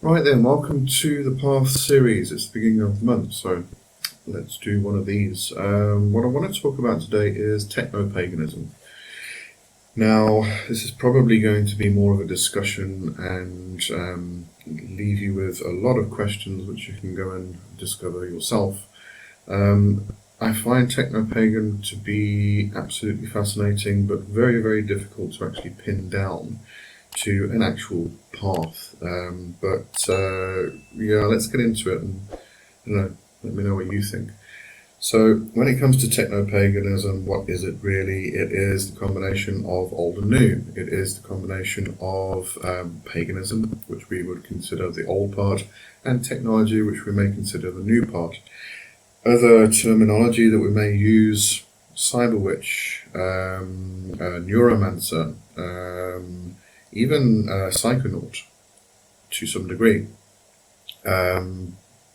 Right then, welcome to the Path series. It's the beginning of the month, so let's do one of these. What I want to talk about today is technopaganism. Now, this is probably going to be more of a discussion and leave you with a lot of questions which you can go and discover yourself. I find technopagan to be absolutely fascinating, but very, very difficult to actually pin down to an actual path. Yeah, let's get into it and let me know what you think. So when it comes to technopaganism, what is it really? It is the combination of old and new. It is the combination of paganism, which we would consider the old part, and technology, which we may consider the new part. Other terminology that we may use: cyber witch, neuromancer, even psychonaut to some degree.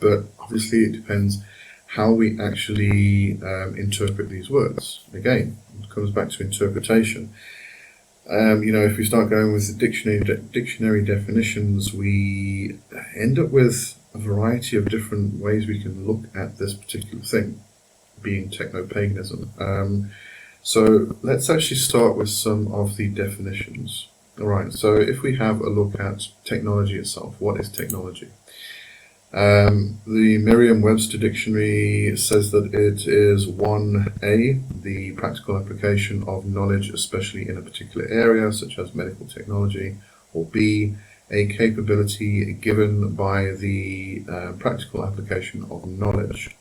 But obviously it depends how we actually interpret these words. Again, it comes back to interpretation. If we start going with the dictionary definitions, we end up with a variety of different ways we can look at this particular thing, being technopaganism. So let's actually start with some of the definitions. Alright, so if we have a look at technology itself, what is technology? The Merriam-Webster dictionary says that it is 1A, the practical application of knowledge, especially in a particular area, such as medical technology, or B, a capability given by the practical application of knowledge.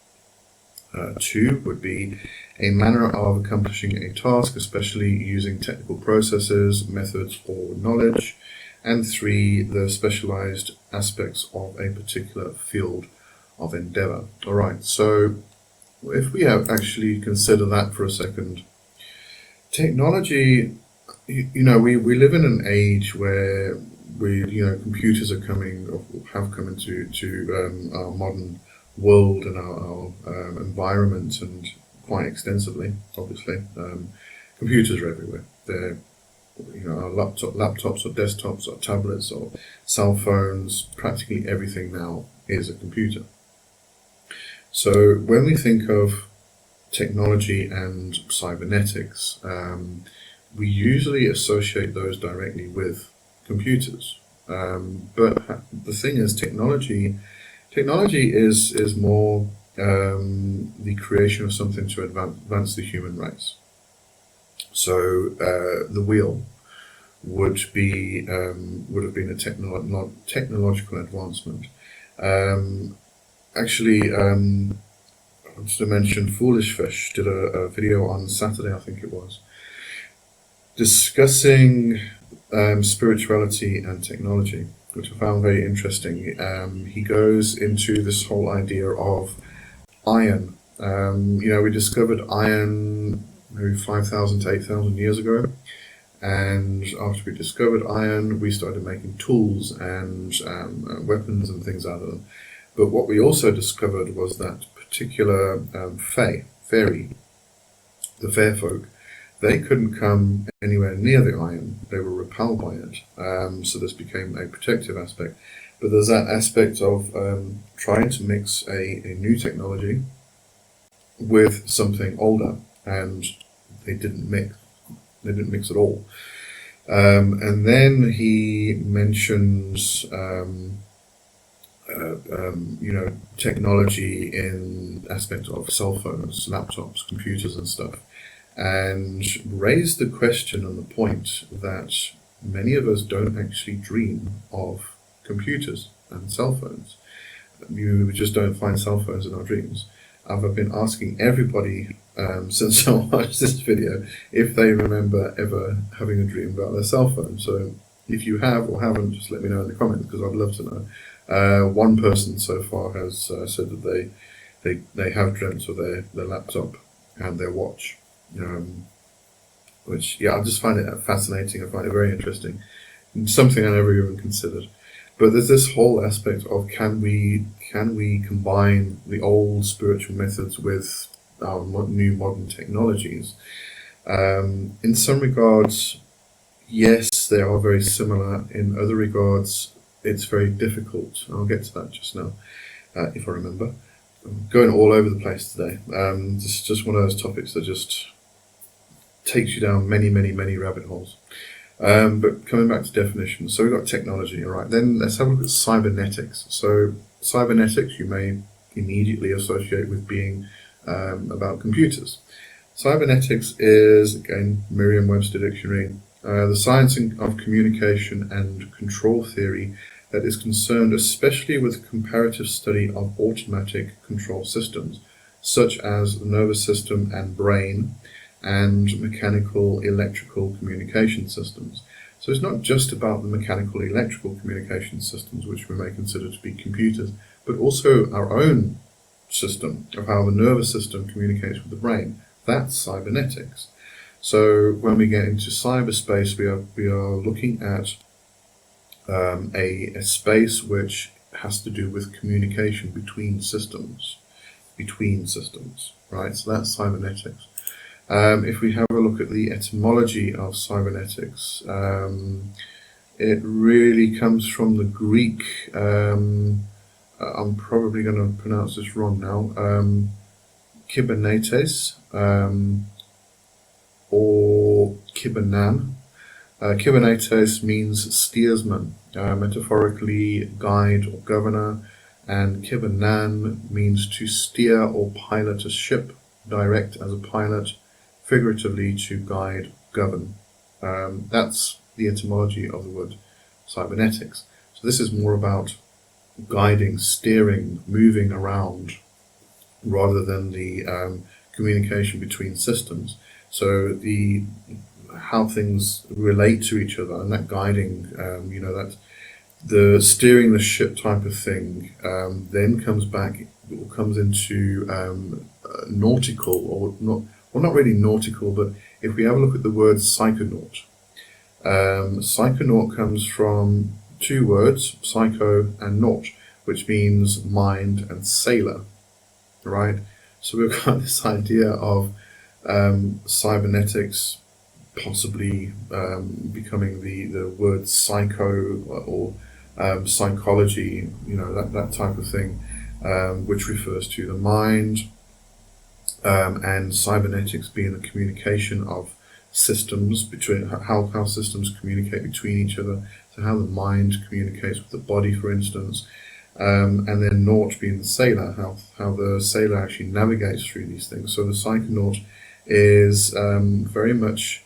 2 would be a manner of accomplishing a task, especially using technical processes, methods, or knowledge. And 3, the specialized aspects of a particular field of endeavor. All right, so if we actually consider that for a second, technology, we live in an age where computers are coming, or have come into our modern world and our environment, and quite extensively, obviously. Computers are everywhere. They're our laptops or desktops or tablets or cell phones. Practically everything now is a computer. So when we think of technology and cybernetics, we usually associate those directly with computers. But the thing is, technology is more the creation of something to advance the human race. So the wheel would have been a technological advancement. Just to mention, Foolish Fish did a video on Saturday, I think it was, discussing spirituality and technology, which I found very interesting. He goes into this whole idea of iron. We discovered iron maybe 5,000 to 8,000 years ago, and after we discovered iron, we started making tools and weapons and things out of them. But what we also discovered was that particular fairy, the fair folk, they couldn't come anywhere near the iron. They were repelled by it. So this became a protective aspect. But there's that aspect of trying to mix a new technology with something older, and they didn't mix. They didn't mix at all. And then he mentions, technology in aspect of cell phones, laptops, computers, and stuff, and raised the question and the point that many of us don't actually dream of computers and cell phones. We just don't find cell phones in our dreams. I've been asking everybody since I watched this video if they remember ever having a dream about their cell phone. So if you have or haven't, just let me know in the comments, because I'd love to know. One person so far has said that they have dreamt of their laptop and their watch, which, yeah, I just find it fascinating. I find it very interesting. Something I never even considered. But there's this whole aspect of can we combine the old spiritual methods with our new modern technologies? In some regards, yes, they are very similar. In other regards, it's very difficult. I'll get to that just now, if I remember. I'm going all over the place today. This is just one of those topics that just takes you down many, many, many rabbit holes. But coming back to definitions, so we've got technology, all right. Then let's have a look at cybernetics. So cybernetics you may immediately associate with being about computers. Cybernetics is, again, Merriam-Webster Dictionary, the science of communication and control theory that is concerned especially with comparative study of automatic control systems, such as the nervous system and brain, and mechanical electrical communication systems. So it's not just about the mechanical electrical communication systems, which we may consider to be computers, but also our own system of how the nervous system communicates with the brain. That's cybernetics. So when we get into cyberspace, we are looking at a space which has to do with communication between systems, right? So that's cybernetics. If we have a look at the etymology of cybernetics, it really comes from the Greek. I'm probably going to pronounce this wrong now. Kybernetes, or kybernan. Kybernetes means steersman, metaphorically guide or governor, and kybernan means to steer or pilot a ship, direct as a pilot, figuratively to guide, govern. That's the etymology of the word cybernetics. So this is more about guiding, steering, moving around, rather than the communication between systems. So the how things relate to each other, and that guiding, that the steering the ship type of thing, then comes into nautical, or not. Well, not really nautical, but if we have a look at the word psychonaut, psychonaut comes from two words, psycho and naut, which means mind and sailor, right? So we've got this idea of cybernetics possibly becoming the word psycho, or psychology, that type of thing, which refers to the mind, and cybernetics being the communication of systems, between how systems communicate between each other, so how the mind communicates with the body, for instance, and then naut being the sailor, how the sailor actually navigates through these things. So the psychonaut is very much,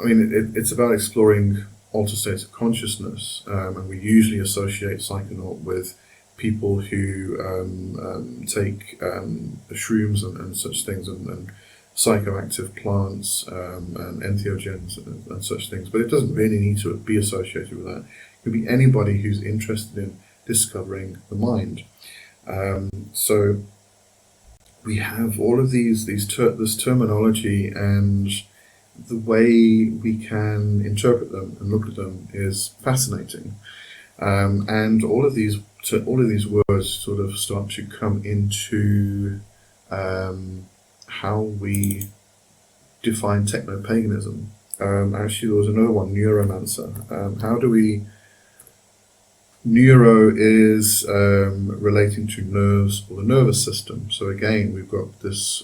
it's about exploring altered states of consciousness, and we usually associate psychonaut with people who take shrooms and such things, and psychoactive plants, and entheogens and such things. But it doesn't really need to be associated with that. It could be anybody who's interested in discovering the mind. So we have all of this terminology, and the way we can interpret them and look at them is fascinating. And all of these words sort of start to come into how we define technopaganism. Actually, there was another one, neuromancer. How do we... Neuro is relating to nerves, or the nervous system. So again, we've got this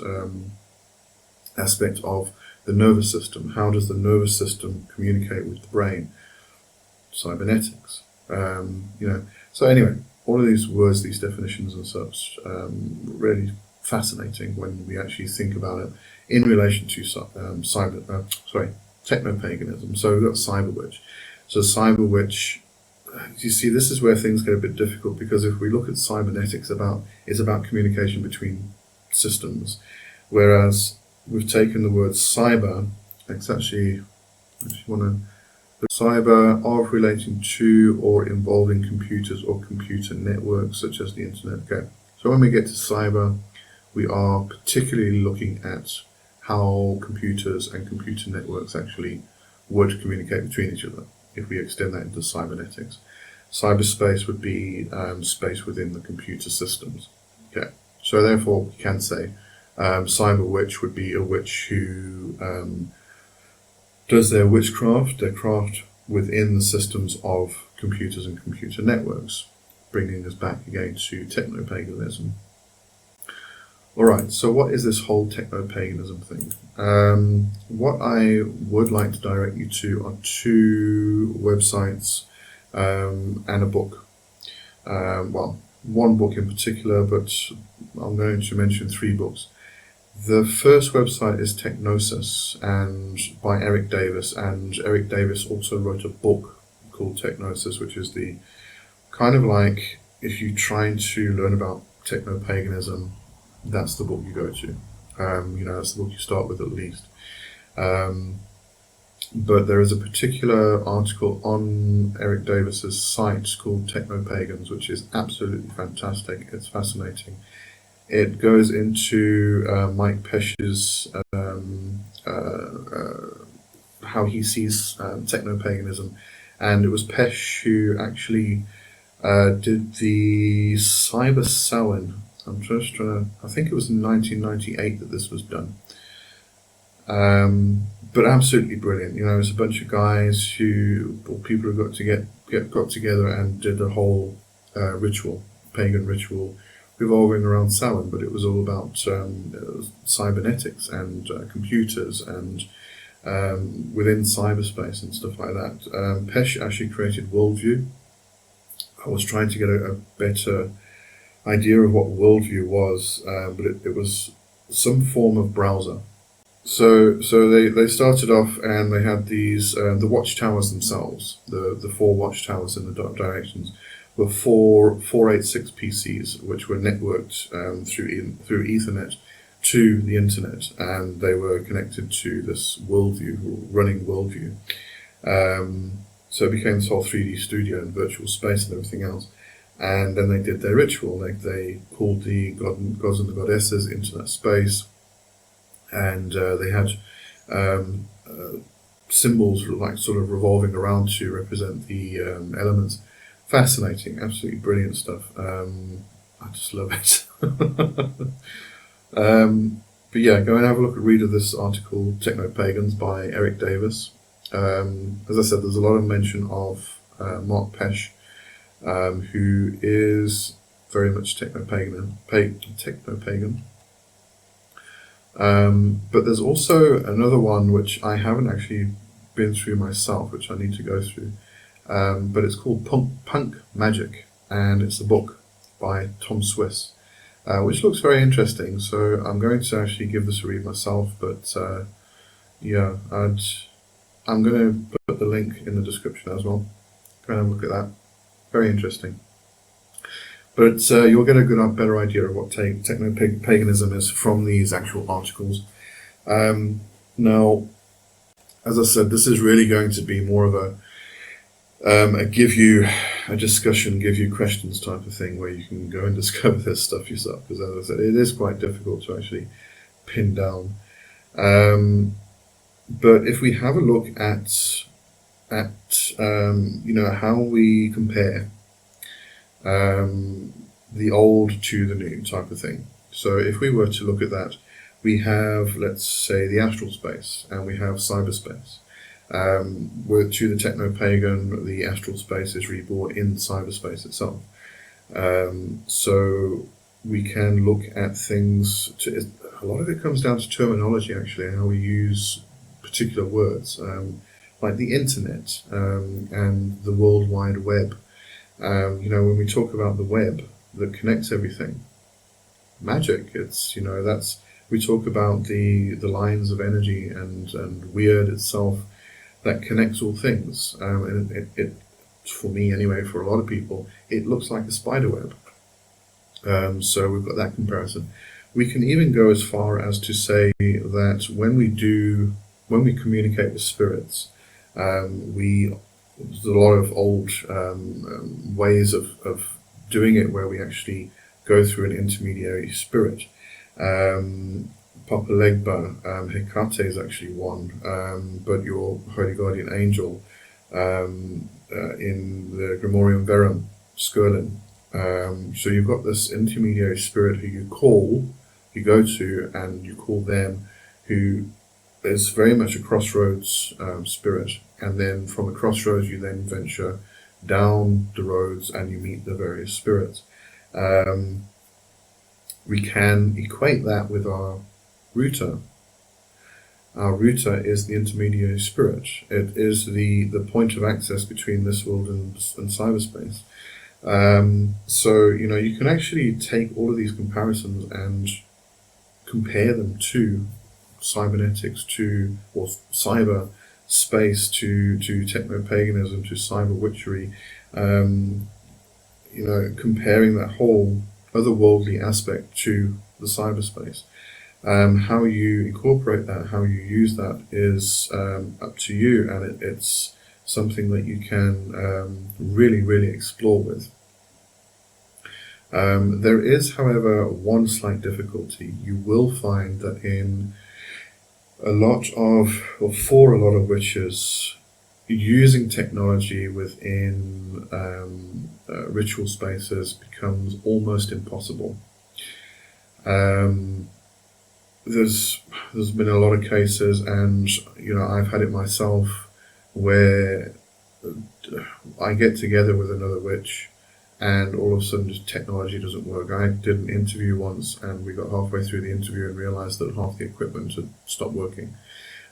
aspect of the nervous system. How does the nervous system communicate with the brain? Cybernetics. So anyway, all of these words, these definitions and such, really fascinating when we actually think about it in relation to technopaganism. So we've got cyber witch. So cyber witch, you see, this is where things get a bit difficult, because if we look at cybernetics, it's about communication between systems, whereas we've taken the word cyber. It's actually, cyber of relating to or involving computers or computer networks such as the internet. Okay, so when we get to cyber, we are particularly looking at how computers and computer networks actually would communicate between each other, if we extend that into cybernetics. Cyberspace would be space within the computer systems. Okay, so therefore we can say cyber witch would be a witch who does their craft within the systems of computers and computer networks, bringing us back again to technopaganism. Alright, so what is this whole technopaganism thing? What I would like to direct you to are two websites and a book. Well, one book in particular, but I'm going to mention three books. The first website is Technosis, and by Eric Davis, and Eric Davis also wrote a book called Technosis, which is the kind of like, if you're trying to learn about technopaganism, that's the book you go to. That's the book you start with at least. But there is a particular article on Eric Davis's site called Technopagans, which is absolutely fantastic. It's fascinating. It goes into Mike Pesch's how he sees technopaganism, and it was Pesch who actually did the cyber selling. I'm just trying to. I think it was in 1998 that this was done. But absolutely brilliant. It's a bunch of guys or people who got together and did a whole pagan ritual, revolving around Samhain. But it was all about cybernetics and computers and within cyberspace and stuff like that. Pesch actually created Worldview. I was trying to get a better idea of what Worldview was, but it was some form of browser. So they started off and they had these the watchtowers themselves, the four watchtowers in the directions were 486 PCs which were networked through Ethernet to the internet, and they were connected to this running Worldview. So it became this whole 3D studio and virtual space and everything else. And then they did their ritual. They called the gods and the goddesses into that space. And they had symbols like sort of revolving around to represent the elements. Fascinating, absolutely brilliant stuff. I just love it. But yeah, go and have a read of this article, Technopagans by Eric Davis. As I said, there's a lot of mention of Mark Pesch, who is very much technopagan. But there's also another one which I haven't actually been through myself, which I need to go through. But it's called Punk Magic, and it's a book by Tom Swiss, which looks very interesting. So I'm going to actually give this a read myself. But yeah, I'm going to put the link in the description as well. Go and have a look at that. Very interesting. But you'll get a better idea of what technopaganism is from these actual articles. Now, as I said, this is really going to be more of a give you a discussion, give you questions type of thing, where you can go and discover this stuff yourself. Because as I said, it is quite difficult to actually pin down. But if we have a look at how we compare the old to the new type of thing. So if we were to look at that, we have, let's say, the astral space, and we have cyberspace. To the technopagan, the astral space is reborn in cyberspace itself. So we can look at things. A lot of it comes down to terminology, actually, and how we use particular words, like the internet and the World Wide Web. When we talk about the web that connects everything, magic, we talk about the lines of energy and weird itself that connects all things. And it, for me anyway, for a lot of people, it looks like a spider web. So we've got that comparison. We can even go as far as to say that when we communicate with spirits, there's a lot of old ways of doing it where we actually go through an intermediary spirit. Papa Legba, Hecate is actually one, but your Holy Guardian Angel in the Grimorium Verum, Skirlin. So you've got this intermediary spirit who you go to, and you call them, who is very much a crossroads spirit. And then from a crossroads you then venture down the roads and you meet the various spirits. Um, we can equate that with our router. Our router is the intermediary spirit. It is the point of access between this world and cyberspace. So, you can actually take all of these comparisons and compare them to cybernetics, or cyber space, to technopaganism, to cyber witchery, comparing that whole otherworldly aspect to the cyberspace. How you incorporate that, how you use that is up to you, and it's something that you can really, really explore with. There is, however, one slight difficulty. You will find that for a lot of witches, using technology within ritual spaces becomes almost impossible. There's been a lot of cases, and I've had it myself, where I get together with another witch, and all of a sudden just technology doesn't work. I did an interview once, and we got halfway through the interview and realized that half the equipment had stopped working.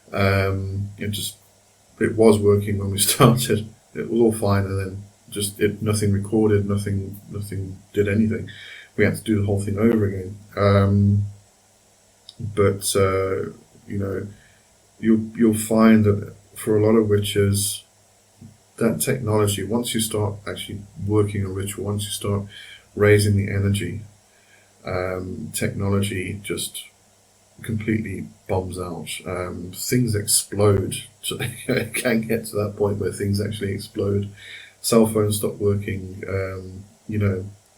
It was working when we started. It was all fine, and then nothing recorded, nothing did anything. We had to do the whole thing over again. But you'll find that for a lot of witches, that technology, once you start actually working a ritual, once you start raising the energy, technology just completely bombs out. Things explode. It can get to that point where things actually explode. Cell phones stop working.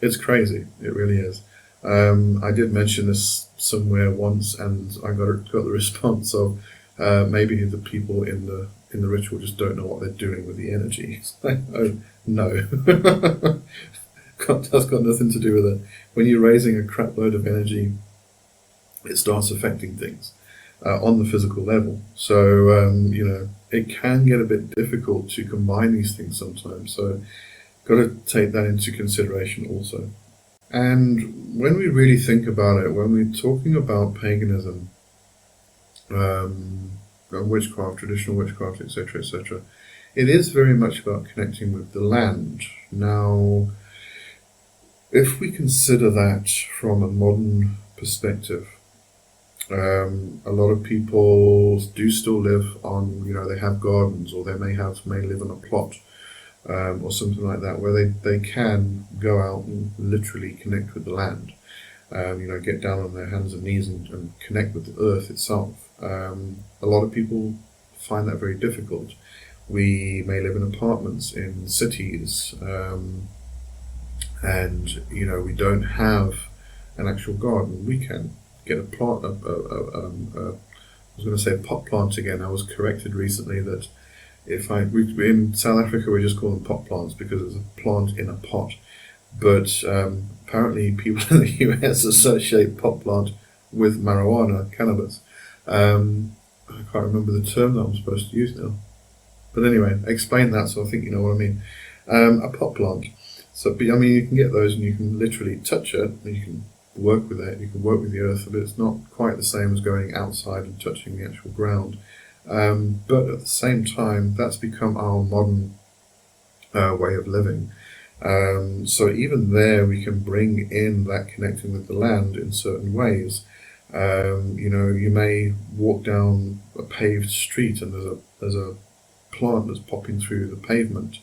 It's crazy. It really is. I did mention this somewhere once, and I got the response of maybe the people in the ritual just don't know what they're doing with the energy. It's like, oh no, that's got nothing to do with it. When you're raising a crap load of energy, it starts affecting things on the physical level. So it can get a bit difficult to combine these things sometimes. So got to take that into consideration also. And when we really think about it, when we're talking about paganism, witchcraft, traditional witchcraft, etc., etc., it is very much about connecting with the land. Now, if we consider that from a modern perspective, a lot of people do still live on, they have gardens, or they may live on a plot, or something like that, where they can go out and literally connect with the land. Get down on their hands and knees and connect with the earth itself. A lot of people find that very difficult. We may live in apartments in cities, and we don't have an actual garden. We can get a plant. I was going to say a pot plant again. I was corrected recently that in South Africa we just call them pot plants because it's a plant in a pot. But apparently people in the US associate pot plant with marijuana, cannabis. I can't remember the term that I'm supposed to use now. But anyway, explain that so I think you know what I mean. A pot plant. So, you can get those and you can literally touch it, and you can work with it, you can work with the earth, but it's not quite the same as going outside and touching the actual ground. But at the same time, that's become our modern way of living. So even there, we can bring in that connecting with the land in certain ways. You may walk down a paved street and there's a plant that's popping through the pavement.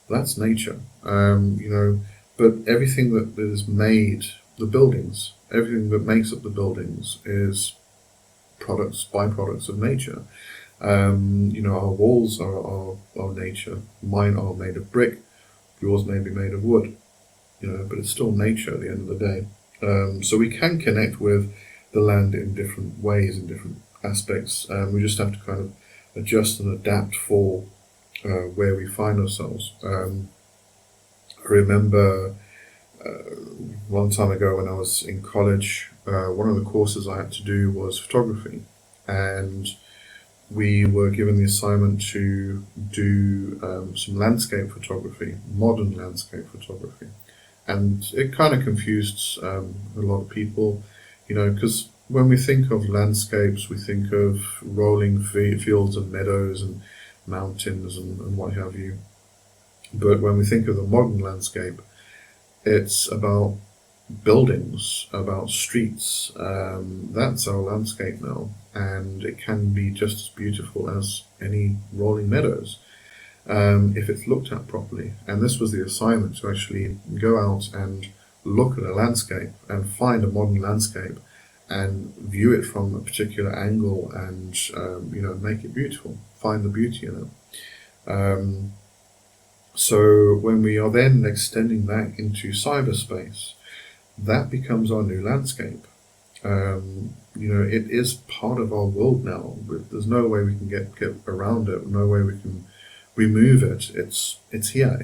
That's nature. But everything that is made, the buildings, everything that makes up the buildings is byproducts of nature. Our walls are nature. Mine are made of brick. Yours may be made of wood. But it's still nature at the end of the day. So we can connect with the land in different ways, in different aspects. We just have to kind of adjust and adapt for where we find ourselves. I remember a long time ago when I was in college, one of the courses I had to do was photography. And we were given the assignment to do some landscape photography, modern landscape photography. And it kind of confused a lot of people, because when we think of landscapes, we think of rolling fields and meadows and mountains and what have you. But when we think of the modern landscape, it's about buildings, about streets. That's our landscape now, and it can be just as beautiful as any rolling meadows if it's looked at properly. And this was the assignment, to actually go out and look at a landscape and find a modern landscape and view it from a particular angle and make it beautiful, find the beauty in it. So when we are then extending that into cyberspace, that becomes our new landscape. It is part of our world now. There's no way we can get around it. No way we can remove it. It's here.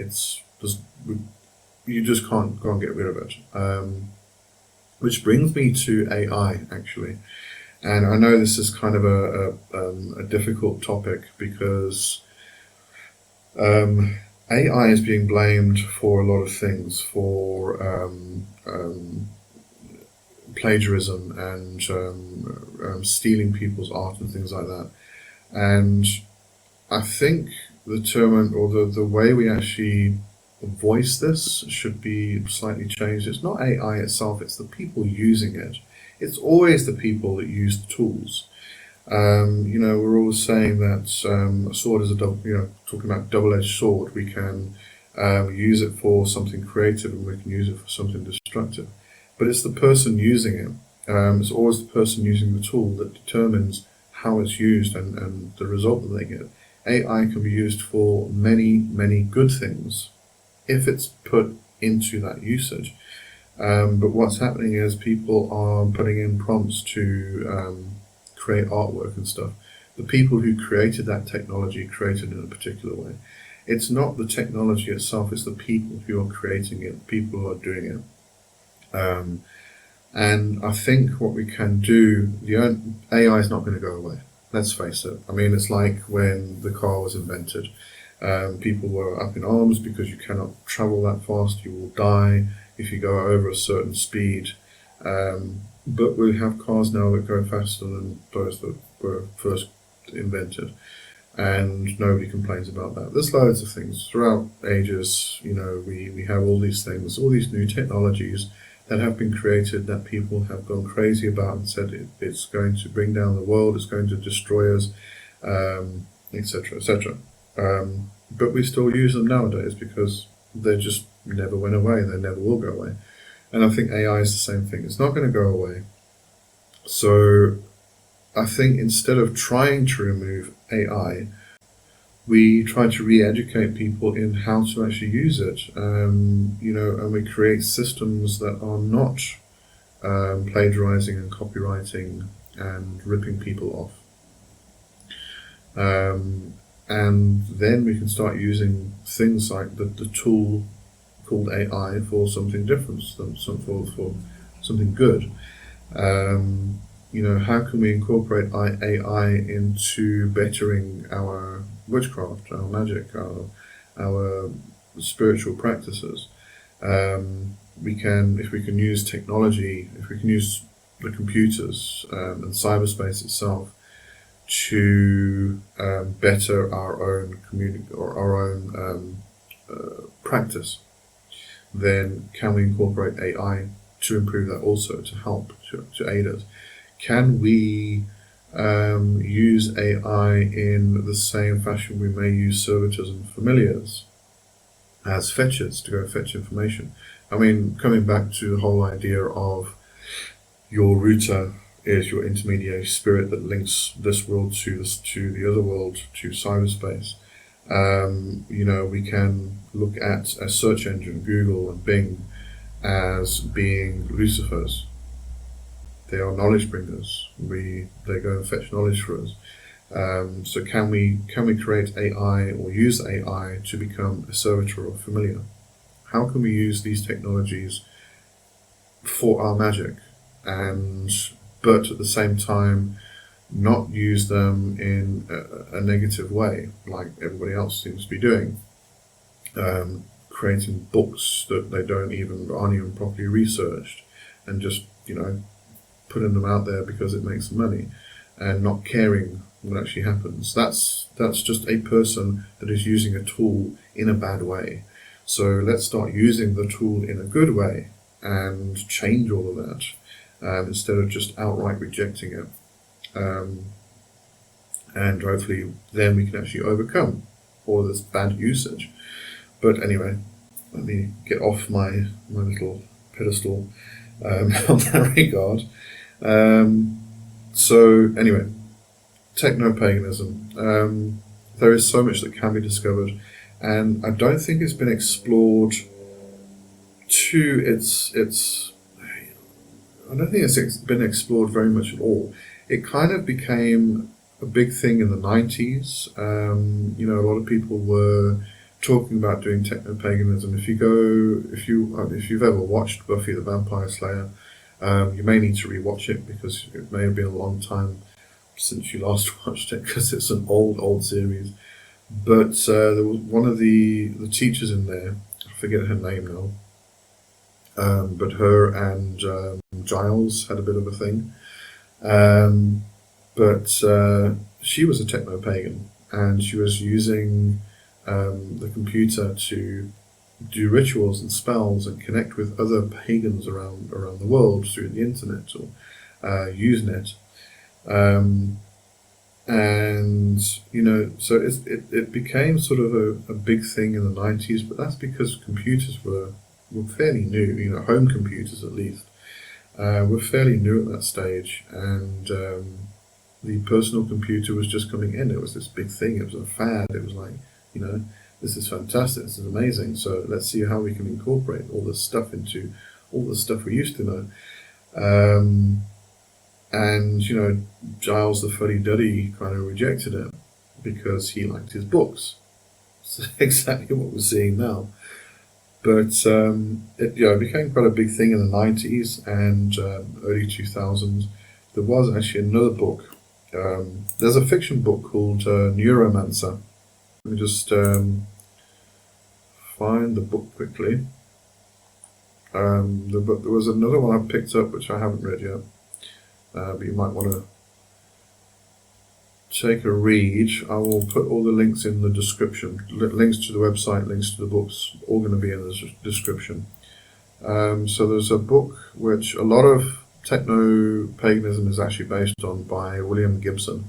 You just can't get rid of it. Which brings me to AI, actually. And I know this is kind of a difficult topic, because AI is being blamed for a lot of things, for plagiarism and stealing people's art and things like that. And I think the term, or the way we actually voice this, should be slightly changed. It's not AI itself, it's the people using it. It's always the people that use the tools. We're always saying that a sword is talking about double-edged sword. We can use it for something creative, and we can use it for something destructive. But it's the person using it. It's always the person using the tool that determines how it's used and the result that they get. AI can be used for many, many good things if it's put into that usage. But what's happening is people are putting in prompts to create artwork and stuff. The people who created that technology created it in a particular way. It's not the technology itself, it's the people who are creating it, people who are doing it. And I think what we can do, AI is not going to go away. Let's face it. I mean, it's like when the car was invented. People were up in arms because you cannot travel that fast, you will die if you go over a certain speed. But we have cars now that go faster than those that were first invented, and nobody complains about that. There's loads of things throughout ages. We have all these things, all these new technologies that have been created that people have gone crazy about and said it's going to bring down the world, it's going to destroy us, etc., etc. But we still use them nowadays because they just never went away, they never will go away. And I think AI is the same thing. It's not going to go away. So I think instead of trying to remove AI, we try to re-educate people in how to actually use it. And we create systems that are not plagiarizing and copywriting and ripping people off. And then we can start using things like the tool called AI for something different, for something good. How can we incorporate AI into bettering our witchcraft, our magic, our spiritual practices? If we can use technology, if we can use the computers and cyberspace itself to better our own community or our own practice, then can we incorporate AI to improve that also, to help, to aid us? Can we use AI in the same fashion we may use servitors and familiars as fetchers to go fetch information? I mean, coming back to the whole idea of your router is your intermediary spirit that links this world to the other world, to cyberspace. We can look at a search engine, Google and Bing, as being Lucifers. They are knowledge bringers. They go and fetch knowledge for us. So can we create AI or use AI to become a servitor or familiar? How can we use these technologies for our magic, but at the same time not use them in a negative way, like everybody else seems to be doing. Creating books that they aren't even properly researched, and just putting them out there because it makes them money, and not caring what actually happens. That's just a person that is using a tool in a bad way. So let's start using the tool in a good way and change all of that, instead of just outright rejecting it. And hopefully then we can actually overcome all this bad usage. But anyway, let me get off my little pedestal on that regard. So anyway, technopaganism. There is so much that can be discovered, and I don't think it's been explored to its. I don't think it's been explored very much at all. It kind of became a big thing in the 90s. A lot of people were talking about doing technopaganism. If you've ever watched Buffy the Vampire Slayer, you may need to rewatch it because it may have been a long time since you last watched it, because it's an old series. But there was one of the teachers in there, I forget her name now, but her and Giles had a bit of a thing. But she was a technopagan, and she was using the computer to do rituals and spells and connect with other pagans around the world through the internet or Usenet. And so it became sort of a big thing in the 90s, but that's because computers were fairly new, home computers at least, were fairly new at that stage, and the personal computer was just coming in. It was this big thing, it was a fad, it was like, this is fantastic, this is amazing, so let's see how we can incorporate all this stuff into all the stuff we used to know. And Giles the fuddy-duddy kind of rejected it because he liked his books. It's exactly what we're seeing now. But it became quite a big thing in the 90s and early 2000s. There was actually another book. There's a fiction book called Neuromancer. Let me just find the book quickly. There was another one I picked up which I haven't read yet. But you might want to take a read. I will put all the links in the description. Links to the website, links to the books, all going to be in the description. So there's a book which a lot of techno-paganism is actually based on, by William Gibson.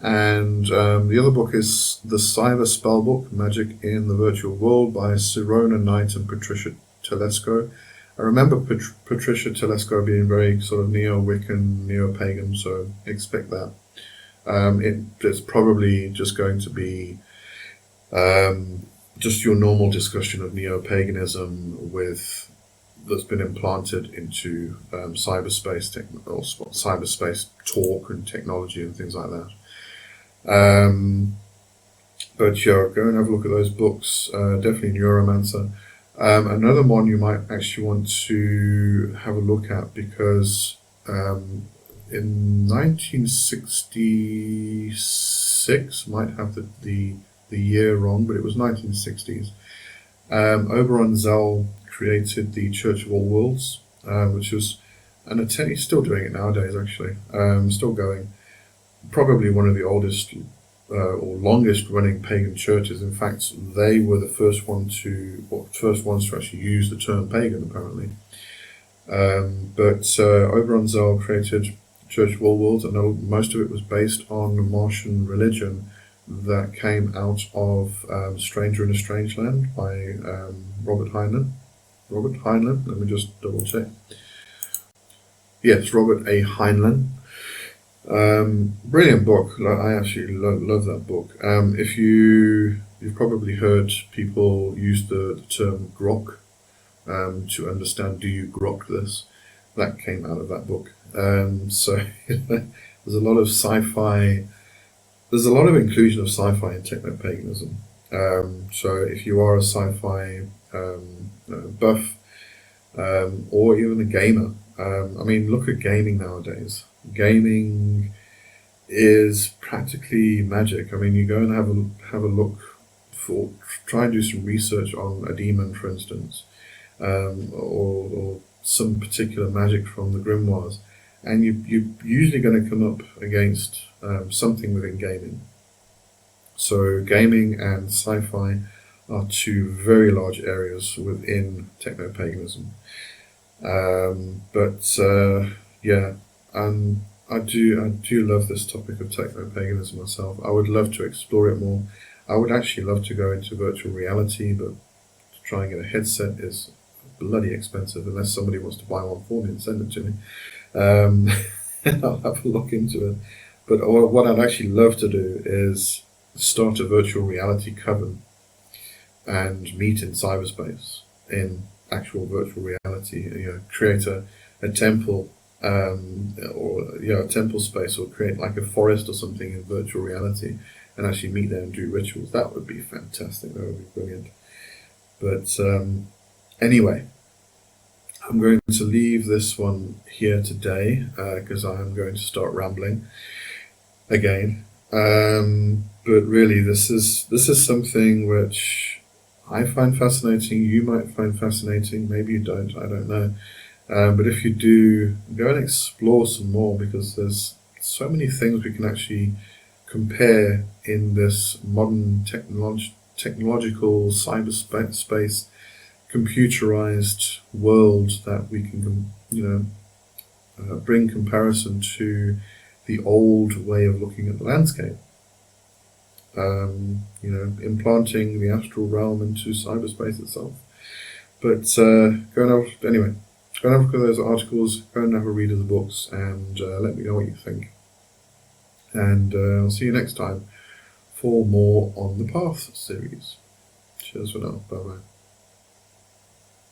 And the other book is The Cyber Spellbook, Magic in the Virtual World, by Sirona Knight and Patricia Telesco. I remember Patricia Telesco being very sort of neo-Wiccan, neo-pagan, so expect that. It's probably just going to be just your normal discussion of neo-paganism that's been implanted into cyberspace or cyberspace talk and technology and things like that. But yeah, go and have a look at those books. Definitely Neuromancer. Another one you might actually want to have a look at, because in 1966, might have the year wrong, but it was 1960s. Oberon Zell created the Church of All Worlds, which was he's still doing it nowadays actually, still going. Probably one of the oldest or longest running pagan churches. In fact, they were the first ones to actually use the term pagan, apparently. But Oberon Zell created Church of All Worlds, and most of it was based on the Martian religion that came out of Stranger in a Strange Land by Robert Heinlein. Robert Heinlein, let me just double check. Yes, Robert A. Heinlein. Brilliant book. I actually love that book. You've probably heard people use the term grok to understand, do you grok this? That came out of that book. So there's a lot of sci-fi. There's a lot of inclusion of sci-fi in technopaganism. So if you are a sci-fi buff, or even a gamer, look at gaming nowadays. Gaming is practically magic. I mean, you go and have a look for try and do some research on a demon, for instance, or some particular magic from the grimoires, and you're usually going to come up against something within gaming. So gaming and sci-fi are two very large areas within technopaganism. But yeah, and I do love this topic of technopaganism myself. I would love to explore it more. I would actually love to go into virtual reality, but to try and get a headset is bloody expensive unless somebody wants to buy one for me and send it to me. Um, I'll have a look into it. But what I'd actually love to do is start a virtual reality coven and meet in cyberspace in actual virtual reality. Create a temple, or a temple space, or create like a forest or something in virtual reality, and actually meet there and do rituals. That would be fantastic. That would be brilliant. But anyway, I'm going to leave this one here today because I am going to start rambling again. But really, this is something which I find fascinating. You might find fascinating. Maybe you don't. I don't know. But if you do, go and explore some more, because there's so many things we can actually compare in this modern technological cyberspace, computerized world, that we can, bring comparison to the old way of looking at the landscape. Implanting the astral realm into cyberspace itself. But go and anyway. Go and have a look at those articles. Go and have a read of the books, and let me know what you think. And I'll see you next time for more On the Path series. Cheers for now. Bye bye.